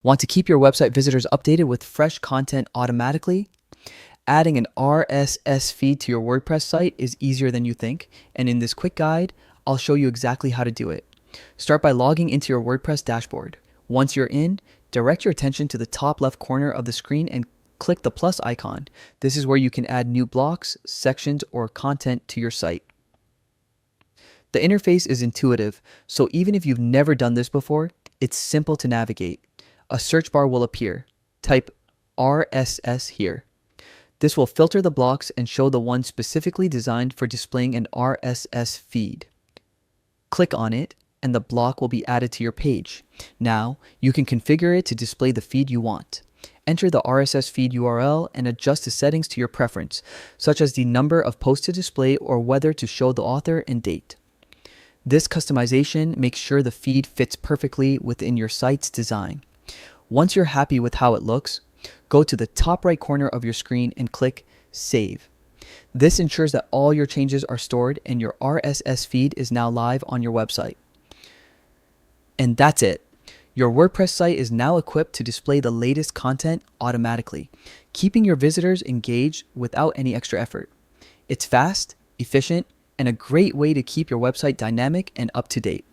Want to keep your website visitors updated with fresh content automatically? Adding an RSS feed to your WordPress site is easier than you think, and in this quick guide, I'll show you exactly how to do it. Start by logging into your WordPress dashboard. Once you're in, direct your attention to the top left corner of the screen and click the plus icon. This is where you can add new blocks, sections, or content to your site. The interface is intuitive, so even if you've never done this before, it's simple to navigate. A search bar will appear. Type RSS here. This will filter the blocks and show the ones specifically designed for displaying an RSS feed. Click on it, and the block will be added to your page. Now, you can configure it to display the feed you want. Enter the RSS feed URL and adjust the settings to your preference, such as the number of posts to display or whether to show the author and date. This customization makes sure the feed fits perfectly within your site's design. Once you're happy with how it looks, go to the top right corner of your screen and click Save. This ensures that all your changes are stored and your RSS feed is now live on your website. And that's it. Your WordPress site is now equipped to display the latest content automatically, keeping your visitors engaged without any extra effort. It's fast, efficient, and a great way to keep your website dynamic and up to date.